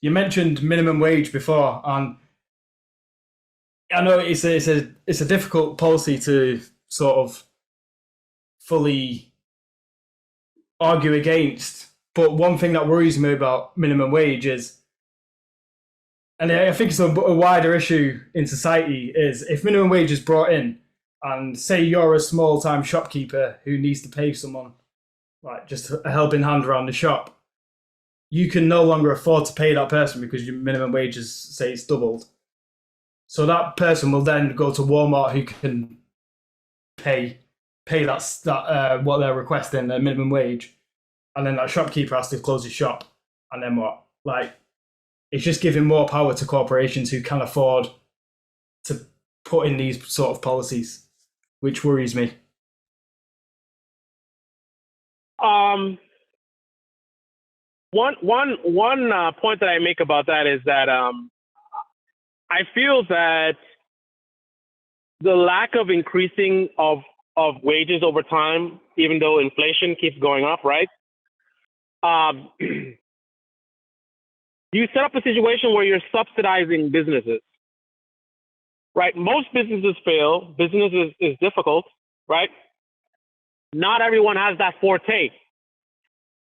You mentioned minimum wage before, and I know it's a difficult policy to sort of fully argue against. But one thing that worries me about minimum wage is, and I think it's a wider issue in society, is if minimum wage is brought in, and say you're a small time shopkeeper who needs to pay someone like just a helping hand around the shop, you can no longer afford to pay that person because your minimum wage is, say, it's doubled. So that person will then go to Walmart who can pay that what they're requesting, their minimum wage, and then that shopkeeper has to close his shop, and then what? Like, it's just giving more power to corporations who can afford to put in these sort of policies, which worries me. Um, one point that I make about that is that I feel that the lack of increasing of wages over time, even though inflation keeps going up, right? Um, you set up a situation where you're subsidizing businesses, right? Most businesses fail. Business is difficult, right? Not everyone has that forte.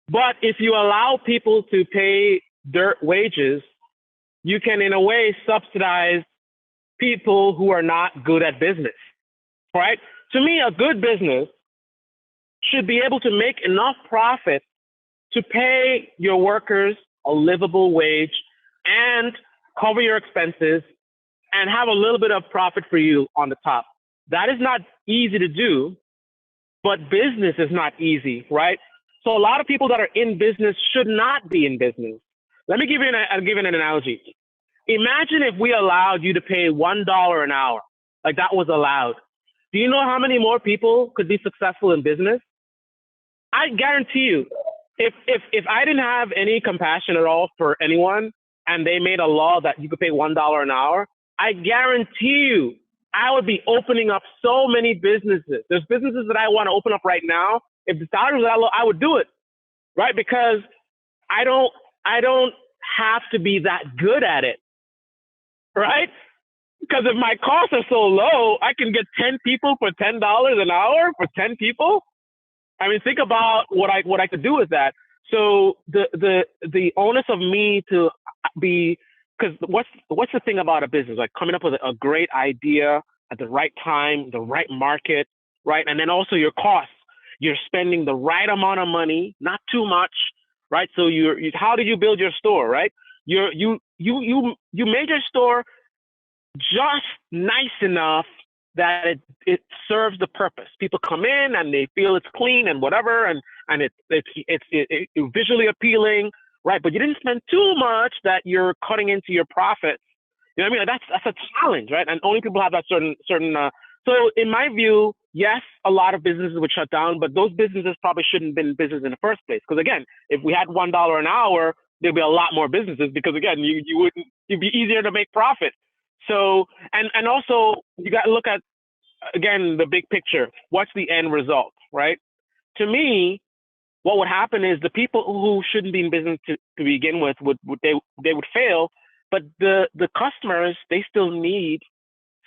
But if you allow people to pay dirt wages, you can, in a way, subsidize people who are not good at business, right? To me, a good business should be able to make enough profit to pay your workers a livable wage and cover your expenses and have a little bit of profit for you on the top. That is not easy to do, but business is not easy, right? So a lot of people that are in business should not be in business. Let me give you an analogy. Imagine if we allowed you to pay $1 an hour, like that was allowed. Do you know how many more people could be successful in business? I guarantee you, if I didn't have any compassion at all for anyone and they made a law that you could pay $1 an hour, I guarantee you I would be opening up so many businesses. There's businesses that I want to open up right now. If the salary was that low, I would do it, right? Because I don't I don't have to be that good at it, right? Because if my costs are so low, I can get 10 people for $10 an hour for 10 people. I mean, think about what I could do with that. So the onus of me to be, because what's the thing about a business? Like coming up with a great idea at the right time, the right market, right? And then also your costs. You're spending the right amount of money, not too much, right? So how did you build your store, right? You made your store just nice enough that it serves the purpose. People come in and they feel it's clean and whatever, and it's visually appealing, right? But you didn't spend too much that you're cutting into your profits. You know what I mean? Like that's a challenge, right? And only people have that certain. So in my view, yes, a lot of businesses would shut down, but those businesses probably shouldn't have been in business in the first place. Because again, if we had $1 an hour, there'd be a lot more businesses because again, you wouldn't. It'd be easier to make profit. So and also you got to look at again the big picture. What's the end result, right? To me, what would happen is the people who shouldn't be in business to begin with they would fail, but the customers they still need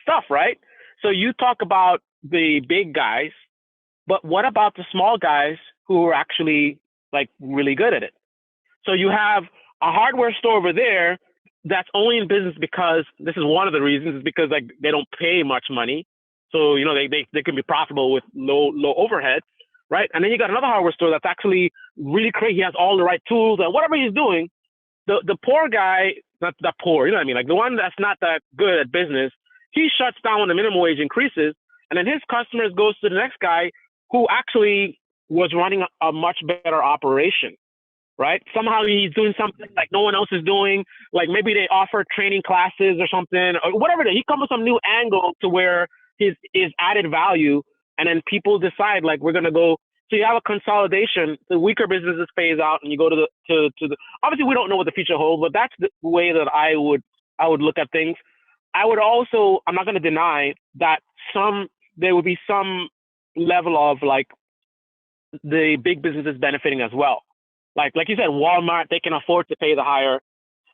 stuff, right? So you talk about the big guys, but what about the small guys who are actually like really good at it? So you have a hardware store over there that's only in business because this is one of the reasons is because like they don't pay much money. So, you know, they can be profitable with low overhead, right? And then you got another hardware store that's actually really crazy. He has all the right tools and whatever he's doing, the poor guy, not that poor, you know what I mean? Like the one that's not that good at business, he shuts down when the minimum wage increases. And then his customers goes to the next guy who actually was running a much better operation, right? Somehow he's doing something like no one else is doing. Like maybe they offer training classes or something or whatever. He comes with some new angle to where his added value, and then people decide like we're gonna go. So you have a consolidation. The weaker businesses phase out, and you go to the. Obviously, we don't know what the future holds, but that's the way that I would look at things. I would also. I'm not going to deny that there would be some level of like the big businesses benefiting as well. Like you said, Walmart, they can afford to pay the higher.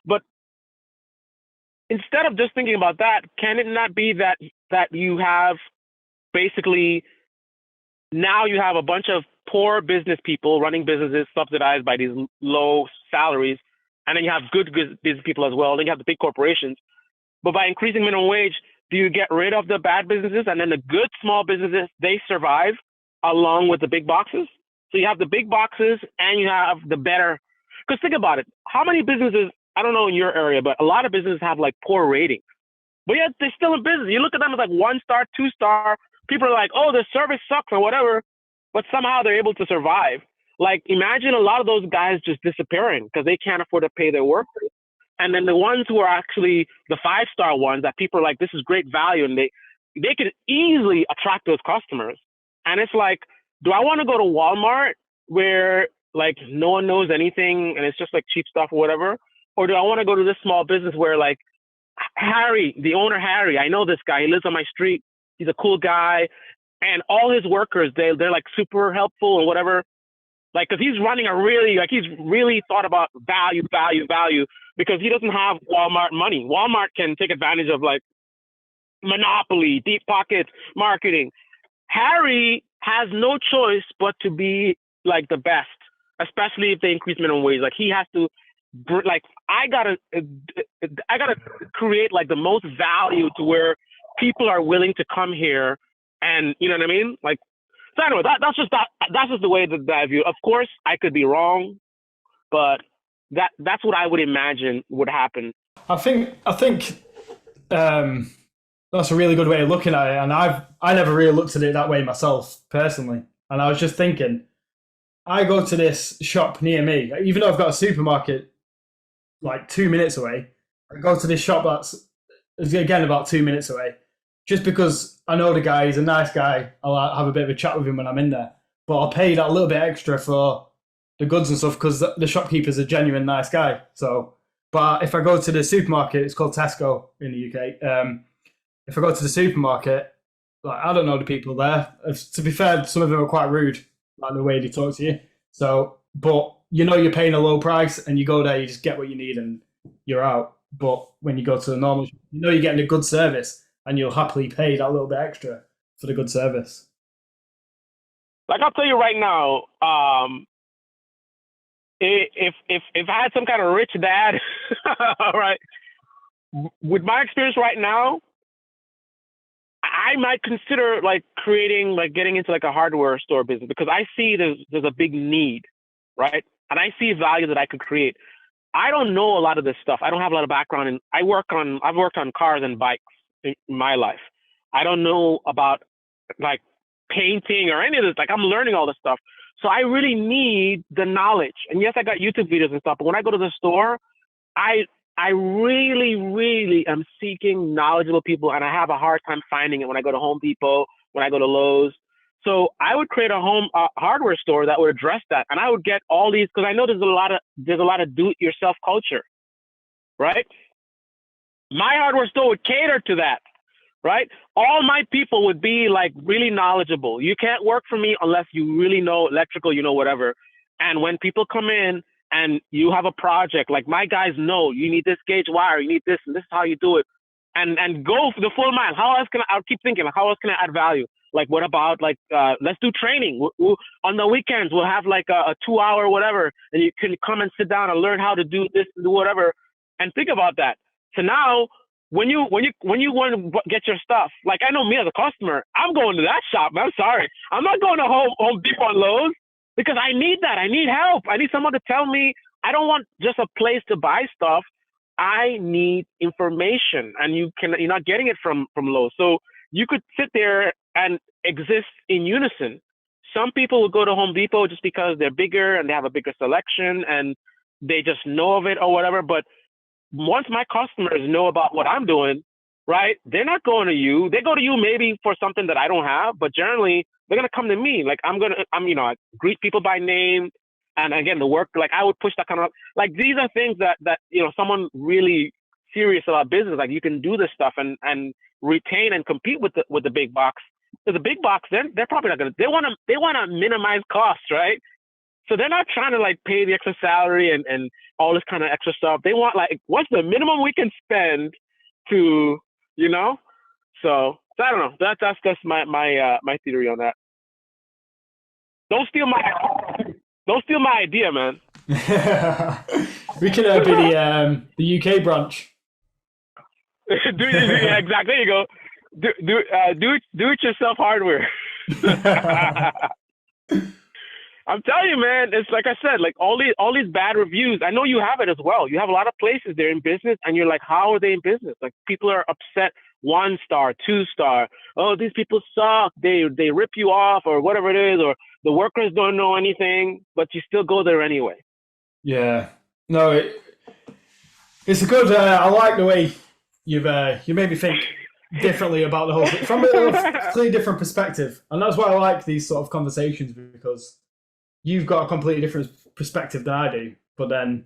But instead of just thinking about that, can it not be that you have basically now you have a bunch of poor business people running businesses subsidized by these low salaries, and then you have good business people as well. Then you have the big corporations. But by increasing minimum wage, do you get rid of the bad businesses, and then the good small businesses, they survive along with the big boxes? So you have the big boxes and you have the better. Because think about it. How many businesses, I don't know in your area, but a lot of businesses have like poor ratings. But yet they're still in business. You look at them as like 1-star, 2-star. People are like, oh, the service sucks or whatever. But somehow they're able to survive. Like imagine a lot of those guys just disappearing because they can't afford to pay their workers. And then the ones who are actually the 5-star ones that people are like, this is great value. And they could easily attract those customers. And it's like, do I want to go to Walmart where like no one knows anything and it's just like cheap stuff or whatever? Or do I want to go to this small business where like Harry, the owner Harry, I know this guy, he lives on my street. He's a cool guy. And all his workers, they're like super helpful and whatever. Like, cause he's running he's really thought about value, because he doesn't have Walmart money. Walmart can take advantage of like monopoly, deep pockets, marketing. Harry has no choice but to be like the best, especially if they increase minimum wage. Like he has to, like I gotta create like the most value to where people are willing to come here, and you know what I mean. Like so anyway, that's just the way that I view. Of course, I could be wrong, but that's what I would imagine would happen. I think that's a really good way of looking at it, and I never really looked at it that way myself personally. And I was just thinking, I go to this shop near me, even though I've got a supermarket like 2 minutes away. I go to this shop that's again about 2 minutes away, just because I know the guy. He's a nice guy. I'll have a bit of a chat with him when I'm in there, but I'll pay that little bit extra for the goods and stuff because the shopkeeper's a genuine nice guy. So, but if I go to the supermarket, it's called Tesco in the UK. If I go to the supermarket, like I don't know the people there. To be fair, some of them are quite rude, like the way they talk to you. So, but you know you're paying a low price, and you go there, you just get what you need, and you're out. But when you go to the normal, you know you're getting a good service, and you'll happily pay that little bit extra for the good service. Like I'll tell you right now, if I had some kind of rich dad, all right, with my experience right now, I might consider like getting into like a hardware store business because I see there's a big need, right? And I see value that I could create. I don't know a lot of this stuff. I don't have a lot of background in. I've worked on cars and bikes in my life. I don't know about like painting or any of this. Like I'm learning all this stuff. So I really need the knowledge. And yes, I got YouTube videos and stuff, but when I go to the store, I really, really am seeking knowledgeable people, and I have a hard time finding it when I go to Home Depot, when I go to Lowe's. So I would create a home hardware store that would address that, and I would get all these because I know there's a lot of do-it-yourself culture, right? My hardware store would cater to that, right? All my people would be like really knowledgeable. You can't work for me unless you really know electrical, you know, whatever. And when people come in and you have a project, like my guys know you need this gauge wire, you need this, and this is how you do it. And go for the full mile. How else can I'll keep thinking, like, how else can I add value? Like, what about like, let's do training. On the weekends, we'll have like a 2-hour whatever, and you can come and sit down and learn how to do this and do whatever. And think about that. So now, when you want to get your stuff, like I know me as a customer, I'm going to that shop. I'm sorry, I'm not going to Home Depot and Lowe's because I need that. I need help. I need someone to tell me. I don't want just a place to buy stuff. I need information, and you're not getting it from Lowe's. So you could sit there and exist in unison. Some people will go to Home Depot just because they're bigger and they have a bigger selection and they just know of it or whatever. But once my customers know about what I'm doing, right, they're not going to you. They go to you maybe for something that I don't have, but generally they're going to come to me. Like I greet people by name. And again, the work, like I would push that kind of, like these are things that, someone really serious about business, like you can do this stuff and retain and compete with the big box. So the big box, they're probably not going to, they want to minimize costs, right? So they're not trying to like pay the extra salary and all this kind of extra stuff. They want like, what's the minimum we can spend to, you know? So I don't know. That's just my theory on that. Don't steal my idea, man. We can be the UK branch. Yeah, exactly. There you go. Do it yourself hardware. I'm telling you, man. It's like I said, like all these bad reviews. I know you have it as well. You have a lot of places they're in business, and you're like, how are they in business? Like people are upset. 1 star, 2 star. Oh, these people suck. They rip you off, or whatever it is, or the workers don't know anything, but you still go there anyway. Yeah. No, it's a good. I like the way you made me think differently about the whole thing from a completely different perspective, and that's why I like these sort of conversations, because you've got a completely different perspective than I do. But then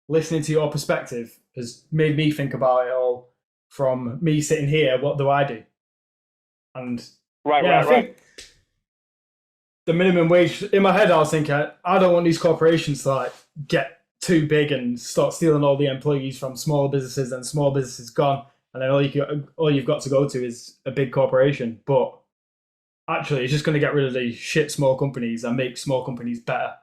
listening to your perspective has made me think about it all from me sitting here. What do I do? And I think the minimum wage in my head, I was thinking, I don't want these corporations to like get too big and start stealing all the employees from small businesses, and small businesses gone, and then all you've got to go to is a big corporation. But actually, it's just going to get rid of the shit small companies and make small companies better.